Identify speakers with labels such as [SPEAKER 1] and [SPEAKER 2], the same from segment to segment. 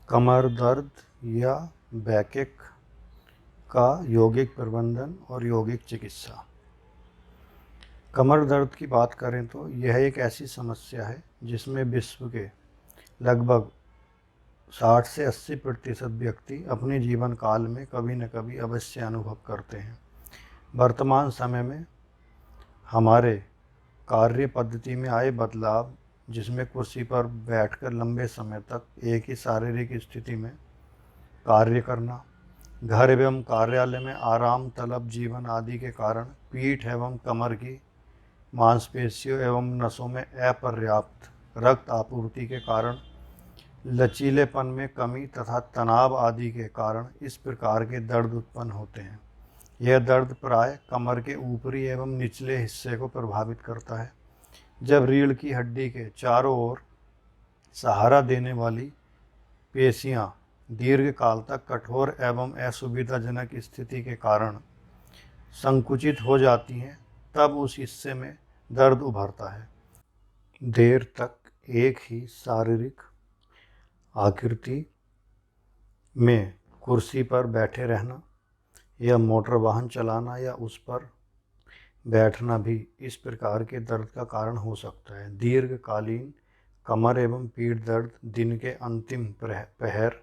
[SPEAKER 1] कमर दर्द या बैकएक का यौगिक प्रबंधन और यौगिक चिकित्सा। कमर दर्द की बात करें तो यह एक ऐसी समस्या है जिसमें विश्व के लगभग 60 से 80% व्यक्ति अपने जीवन काल में कभी न कभी अवश्य अनुभव करते हैं। वर्तमान समय में हमारे कार्य पद्धति में आए बदलाव, जिसमें कुर्सी पर बैठकर लंबे समय तक एक ही शारीरिक स्थिति में कार्य करना, घर एवं कार्यालय में आराम तलब जीवन आदि के कारण पीठ एवं कमर की मांसपेशियों एवं नसों में अपर्याप्त रक्त आपूर्ति के कारण लचीलेपन में कमी तथा तनाव आदि के कारण इस प्रकार के दर्द उत्पन्न होते हैं। यह दर्द प्राय कमर के ऊपरी एवं निचले हिस्से को प्रभावित करता है। जब रीढ़ की हड्डी के चारों ओर सहारा देने वाली पेशियां दीर्घकाल तक कठोर एवं असुविधाजनक स्थिति के कारण संकुचित हो जाती हैं, तब उस हिस्से में दर्द उभरता है। देर तक एक ही शारीरिक आकृति में कुर्सी पर बैठे रहना या मोटर वाहन चलाना या उस पर बैठना भी इस प्रकार के दर्द का कारण हो सकता है। दीर्घकालीन कमर एवं पीठ दर्द दिन के अंतिम पहर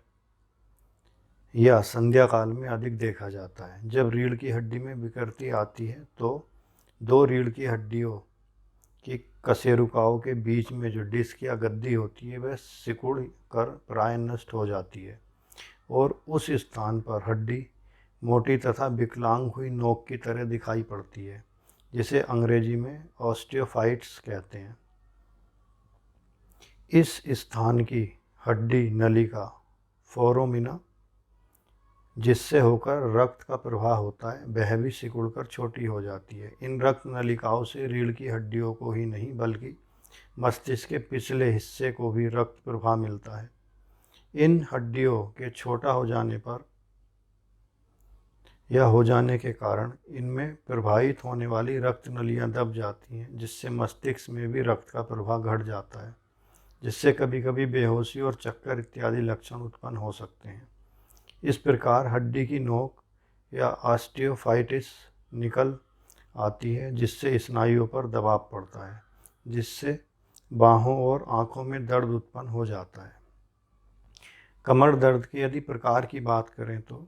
[SPEAKER 1] या संध्या काल में अधिक देखा जाता है। जब रीढ़ की हड्डी में विकृति आती है तो दो रीढ़ की हड्डियों की कशेरुकाओं के बीच में जो डिस्क या गद्दी होती है वह सिकुड़ कर प्राय नष्ट हो जाती है और उस स्थान पर हड्डी मोटी तथा विकलांग हुई नोक की तरह दिखाई पड़ती है, जिसे अंग्रेजी में ऑस्टियोफाइट्स कहते हैं। इस स्थान की हड्डी नलिका फोरामिना, जिससे होकर रक्त का प्रवाह होता है, वह भी सिकुड़कर छोटी हो जाती है। इन रक्त नलिकाओं से रीढ़ की हड्डियों को ही नहीं बल्कि मस्तिष्क के पिछले हिस्से को भी रक्त प्रवाह मिलता है। इन हड्डियों के छोटा हो जाने पर या हो जाने के कारण इनमें प्रवाहित होने वाली रक्त नलियां दब जाती हैं, जिससे मस्तिष्क में भी रक्त का प्रवाह घट जाता है, जिससे कभी कभी बेहोशी और चक्कर इत्यादि लक्षण उत्पन्न हो सकते हैं। इस प्रकार हड्डी की नोक या ऑस्टियोफाइटिस निकल आती है, जिससे स्नायुओं पर दबाव पड़ता है, जिससे बाहों और आंखों में दर्द उत्पन्न हो जाता है। कमर दर्द के यदि प्रकार की बात करें तो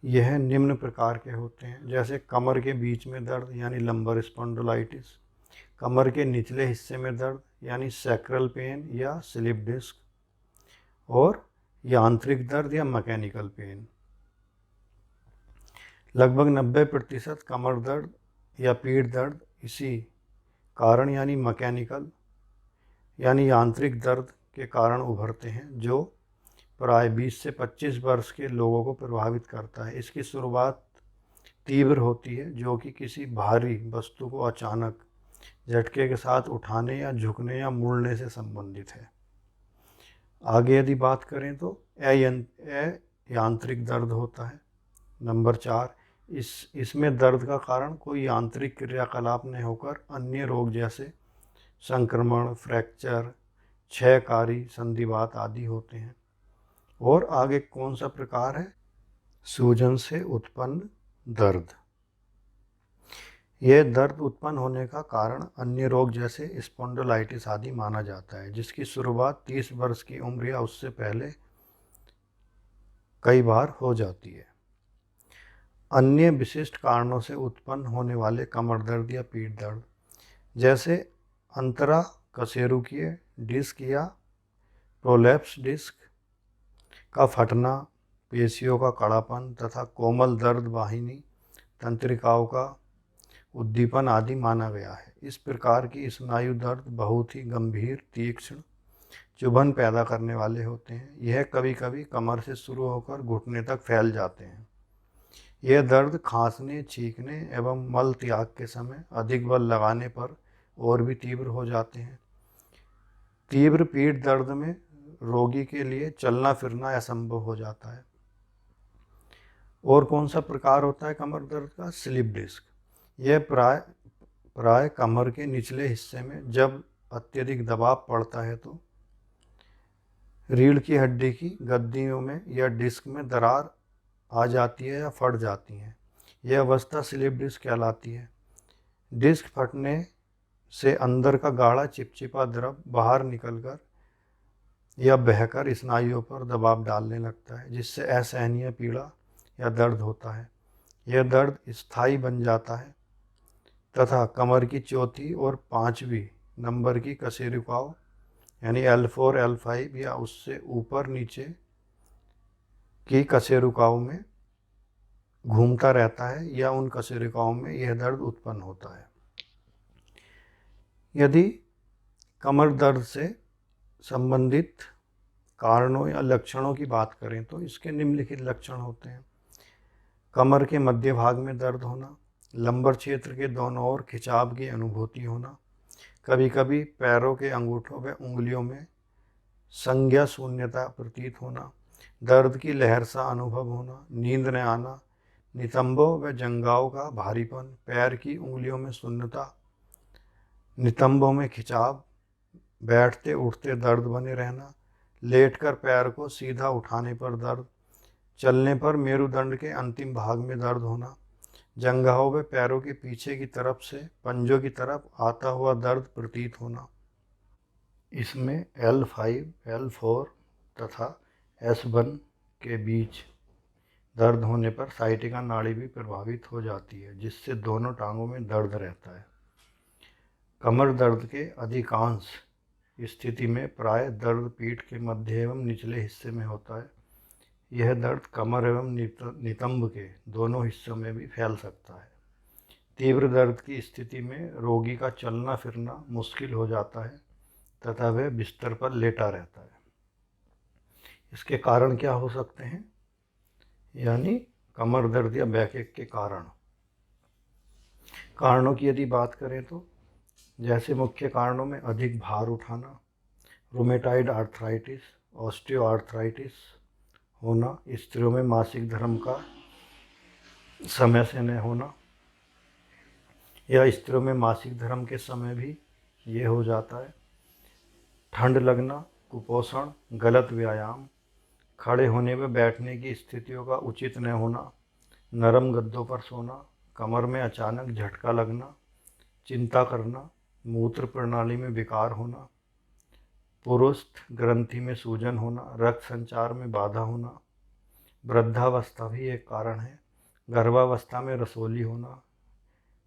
[SPEAKER 1] यह निम्न प्रकार के होते हैं, जैसे कमर के बीच में दर्द यानी लंबर स्पॉन्डिलाइटिस, कमर के निचले हिस्से में दर्द यानी सैक्रल पेन या स्लिप डिस्क, और यांत्रिक दर्द या मैकेनिकल पेन। लगभग 90% कमर दर्द या पीठ दर्द इसी कारण यानी मैकेनिकल यानी यांत्रिक दर्द के कारण उभरते हैं, जो प्राय 20 से 25 वर्ष के लोगों को प्रभावित करता है। इसकी शुरुआत तीव्र होती है, जो कि किसी भारी वस्तु को अचानक झटके के साथ उठाने या झुकने या मुड़ने से संबंधित है। आगे यदि बात करें तो यांत्रिक दर्द होता है। नंबर 4, इसमें दर्द का कारण कोई यांत्रिक क्रियाकलाप नहीं होकर अन्य रोग जैसे संक्रमण, फ्रैक्चर, क्षयकारी संधिवात आदि होते हैं। और आगे कौन सा प्रकार है? सूजन से उत्पन्न दर्द। यह दर्द उत्पन्न होने का कारण अन्य रोग जैसे स्पॉन्डिलाइटिस आदि माना जाता है, जिसकी शुरुआत 30 वर्ष की उम्र या उससे पहले कई बार हो जाती है। अन्य विशिष्ट कारणों से उत्पन्न होने वाले कमर दर्द या पीठ दर्द, जैसे अंतरा कशेरुकीय डिस्क या प्रोलैप्स डिस्क का फटना, पेशियों का कड़ापन तथा कोमल दर्द वाहिनी तंत्रिकाओं का उद्दीपन आदि माना गया है। इस प्रकार की स्नायु दर्द बहुत ही गंभीर, तीक्ष्ण, चुभन पैदा करने वाले होते हैं। यह कभी कभी कमर से शुरू होकर घुटने तक फैल जाते हैं। यह दर्द खांसने, छींकने एवं मल त्याग के समय अधिक बल लगाने पर और भी तीव्र हो जाते हैं। तीव्र पीठ दर्द में रोगी के लिए चलना फिरना असंभव हो जाता है। और कौन सा प्रकार होता है कमर दर्द का? Slip disc. यह प्राय कमर के निचले हिस्से में जब अत्यधिक दबाव पड़ता है तो रीढ़ की हड्डी की गद्दियों में या डिस्क में दरार आ जाती है या फट जाती है, यह अवस्था स्लिप डिस्क कहलाती है। डिस्क फटने से अंदर का गाढ़ा चिपचिपा द्रव बाहर निकलकर या बहकर स्नायुओं पर दबाव डालने लगता है, जिससे असहनीय पीड़ा या दर्द होता है। यह दर्द स्थायी बन जाता है तथा कमर की चौथी और पांचवी नंबर की कशेरुकाओं यानी L4, L5 या उससे ऊपर नीचे की कशेरुकाओं में घूमता रहता है या उन कशेरुकाओं में यह दर्द उत्पन्न होता है। यदि कमर दर्द से संबंधित कारणों या लक्षणों की बात करें तो इसके निम्नलिखित लक्षण होते हैं। कमर के मध्य भाग में दर्द होना, लंबर क्षेत्र के दोनों ओर खिंचाव की अनुभूति होना, कभी कभी पैरों के अंगूठों व उंगलियों में संज्ञा शून्यता प्रतीत होना, दर्द की लहर सा अनुभव होना, नींद न आना, नितंबों व जंघाओं का भारीपन, पैर की उंगलियों में शून्यता, नितंबों में खिंचाव, बैठते उठते दर्द बने रहना, लेटकर पैर को सीधा उठाने पर दर्द, चलने पर मेरुदंड के अंतिम भाग में दर्द होना, जंघाओं व पैरों के पीछे की तरफ से पंजों की तरफ आता हुआ दर्द प्रतीत होना। इसमें L5, L4 तथा S1 के बीच दर्द होने पर साइटिका नाड़ी भी प्रभावित हो जाती है, जिससे दोनों टांगों में दर्द रहता है। कमर दर्द के अधिकांश स्थिति में प्राय दर्द पीठ के मध्य एवं निचले हिस्से में होता है। यह दर्द कमर एवं नितंब के दोनों हिस्सों में भी फैल सकता है। तीव्र दर्द की स्थिति में रोगी का चलना फिरना मुश्किल हो जाता है तथा वह बिस्तर पर लेटा रहता है। इसके कारण क्या हो सकते हैं, यानी कमर दर्द या बैकएक के कारणों की यदि बात करें तो जैसे मुख्य कारणों में अधिक भार उठाना, रूमेटाइड आर्थराइटिस, ऑस्टियो आर्थराइटिस होना, स्त्रियों में मासिक धर्म का समय से न होना या स्त्रियों में मासिक धर्म के समय भी ये हो जाता है, ठंड लगना, कुपोषण, गलत व्यायाम, खड़े होने व बैठने की स्थितियों का उचित न होना, नरम गद्दों पर सोना, कमर में अचानक झटका लगना, चिंता करना, मूत्र प्रणाली में विकार होना, पुरुष ग्रंथि में सूजन होना, रक्त संचार में बाधा होना, वृद्धावस्था भी एक कारण है, गर्भावस्था में रसोली होना,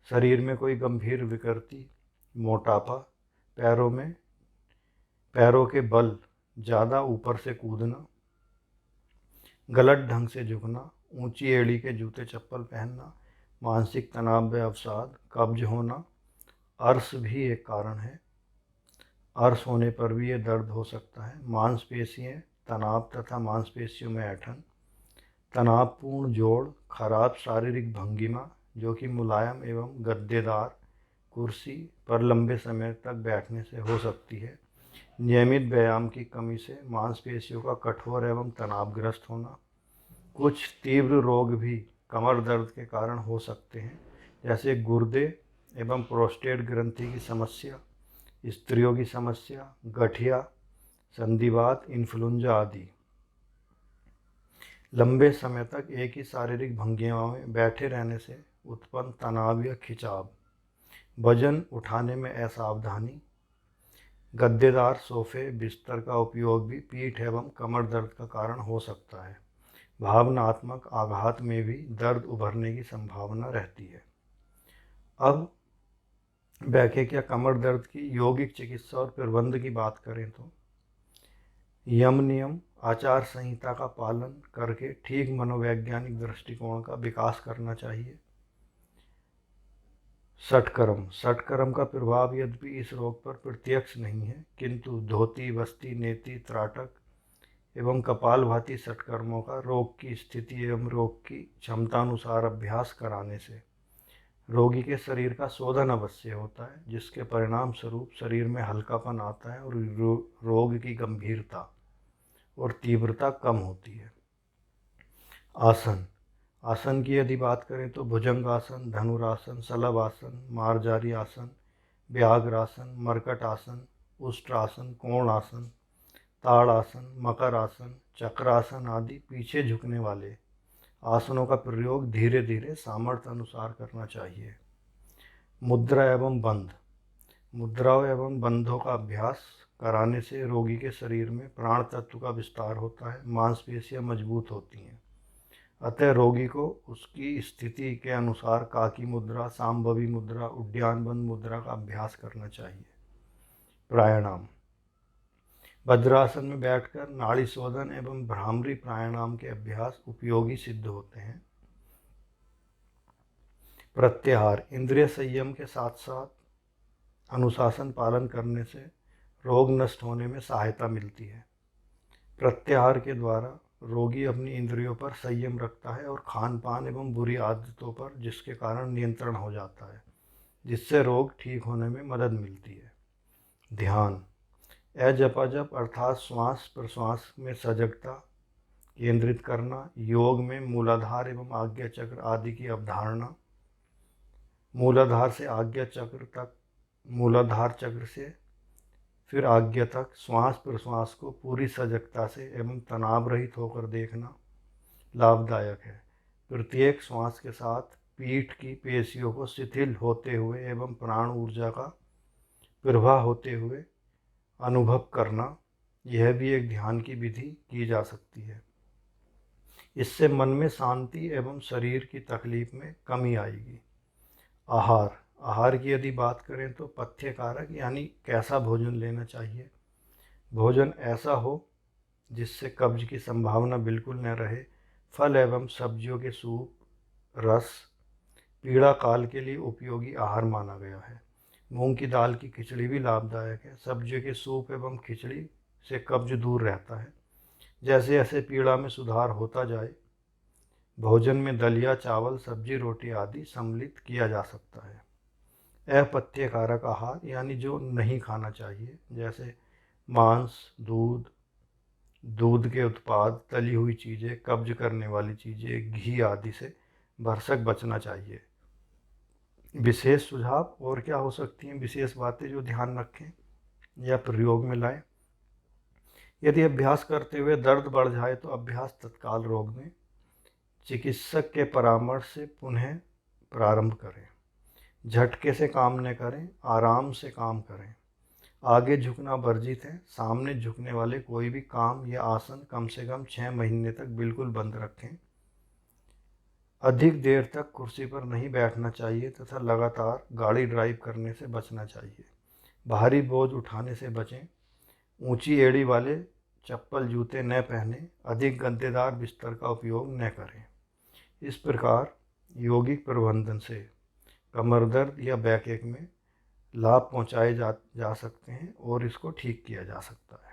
[SPEAKER 1] शरीर में कोई गंभीर विकृति, मोटापा, पैरों के बल ज़्यादा ऊपर से कूदना, गलत ढंग से झुकना, ऊंची एड़ी के जूते चप्पल पहनना, मानसिक तनाव व अवसाद, कब्ज होना, अर्श भी एक कारण है। अर्श होने पर भी ये दर्द हो सकता है। मांसपेशियाँ तनाव तथा मांसपेशियों में ऐंठन, तनावपूर्ण जोड़, खराब शारीरिक भंगिमा जो कि मुलायम एवं गद्देदार कुर्सी पर लंबे समय तक बैठने से हो सकती है, नियमित व्यायाम की कमी से मांसपेशियों का कठोर एवं तनावग्रस्त होना, कुछ तीव्र रोग भी कमर दर्द के कारण हो सकते हैं, जैसे गुर्दे एवं प्रोस्टेट ग्रंथि की समस्या, स्त्रियों की समस्या, गठिया, संधिवात, इन्फ्लुएंजा आदि। लंबे समय तक एक ही शारीरिक भंगिमा में बैठे रहने से उत्पन्न तनाव या खिंचाव, वजन उठाने में असावधानी, गद्देदार सोफे बिस्तर का उपयोग भी पीठ एवं कमर दर्द का कारण हो सकता है। भावनात्मक आघात में भी दर्द उभरने की संभावना रहती है। अब बैकएक या कमर दर्द की यौगिक चिकित्सा और प्रबंध की बात करें तो यम नियम आचार संहिता का पालन करके ठीक मनोवैज्ञानिक दृष्टिकोण का विकास करना चाहिए। षटकर्म का प्रभाव यद्यपि इस रोग पर प्रत्यक्ष नहीं है, किंतु धोती, वस्ती, नेति, त्राटक एवं कपालभाति षटकर्मों का रोग की स्थिति एवं रोग की क्षमतानुसार अभ्यास कराने से रोगी के शरीर का शोधन अवश्य होता है, जिसके परिणाम स्वरूप शरीर में हल्कापन आता है और रोग की गंभीरता और तीव्रता कम होती है। आसन की यदि बात करें तो भुजंगासन, धनुरासन, शलभासन, मार्जारी आसन, व्याघ्रासन, मरकट आसन, उष्ट्रासन, कोण आसन, ताड़ासन, मकर आसन, चक्रासन आदि पीछे झुकने वाले आसनों का प्रयोग धीरे धीरे सामर्थ्य अनुसार करना चाहिए। मुद्रा एवं बंध। मुद्राओं एवं बंधों का अभ्यास कराने से रोगी के शरीर में प्राण तत्व का विस्तार होता है, मांसपेशियां मजबूत होती हैं। अतः रोगी को उसकी स्थिति के अनुसार काकी मुद्रा, सांभवी मुद्रा, उड्डयन बंध मुद्रा का अभ्यास करना चाहिए। प्राणायाम। वज्रासन में बैठकर नाड़ी शोधन एवं भ्रामरी प्राणायाम के अभ्यास उपयोगी सिद्ध होते हैं। प्रत्याहार। इंद्रिय संयम के साथ साथ अनुशासन पालन करने से रोग नष्ट होने में सहायता मिलती है। प्रत्याहार के द्वारा रोगी अपनी इंद्रियों पर संयम रखता है और खान पान एवं बुरी आदतों पर जिसके कारण नियंत्रण हो जाता है, जिससे रोग ठीक होने में मदद मिलती है। ध्यान। अजपाजप अर्थात श्वास प्रश्वास में सजगता केंद्रित करना, योग में मूलाधार एवं आज्ञा चक्र आदि की अवधारणा, मूलाधार से आज्ञा चक्र तक, मूलाधार चक्र से फिर आज्ञा तक श्वास प्रश्वास को पूरी सजगता से एवं तनाव रहित होकर देखना लाभदायक है। प्रत्येक श्वास के साथ पीठ की पेशियों को शिथिल होते हुए एवं प्राण ऊर्जा का प्रवाह होते हुए अनुभव करना, यह भी एक ध्यान की विधि की जा सकती है। इससे मन में शांति एवं शरीर की तकलीफ में कमी आएगी। आहार। आहार की यदि बात करें तो पथ्य कारक यानी कैसा भोजन लेना चाहिए। भोजन ऐसा हो जिससे कब्ज की संभावना बिल्कुल न रहे। फल एवं सब्जियों के सूप, रस पीड़ा काल के लिए उपयोगी आहार माना गया है। मूंग की दाल की खिचड़ी भी लाभदायक है। सब्जियों के सूप एवं खिचड़ी से कब्ज दूर रहता है। जैसे जैसे पीड़ा में सुधार होता जाए, भोजन में दलिया, चावल, सब्जी, रोटी आदि सम्मिलित किया जा सकता है। अपथ्य कारक आहार यानी जो नहीं खाना चाहिए, जैसे मांस, दूध, दूध के उत्पाद, तली हुई चीज़ें, कब्ज करने वाली चीज़ें, घी आदि से भरसक बचना चाहिए। विशेष सुझाव और क्या हो सकती हैं विशेष बातें जो ध्यान रखें या प्रयोग में लाएं। यदि अभ्यास करते हुए दर्द बढ़ जाए तो अभ्यास तत्काल रोक दें। चिकित्सक के परामर्श से पुनः प्रारंभ करें। झटके से काम न करें, आराम से काम करें। आगे झुकना वर्जित है। सामने झुकने वाले कोई भी काम या आसन कम से कम 6 महीने तक बिल्कुल बंद रखें। अधिक देर तक कुर्सी पर नहीं बैठना चाहिए तथा लगातार गाड़ी ड्राइव करने से बचना चाहिए। भारी बोझ उठाने से बचें। ऊंची एड़ी वाले चप्पल, जूते न पहने। अधिक गद्देदार बिस्तर का उपयोग न करें। इस प्रकार यौगिक प्रबंधन से कमर दर्द या बैकएक में लाभ पहुंचाए जा सकते हैं और इसको ठीक किया जा सकता है।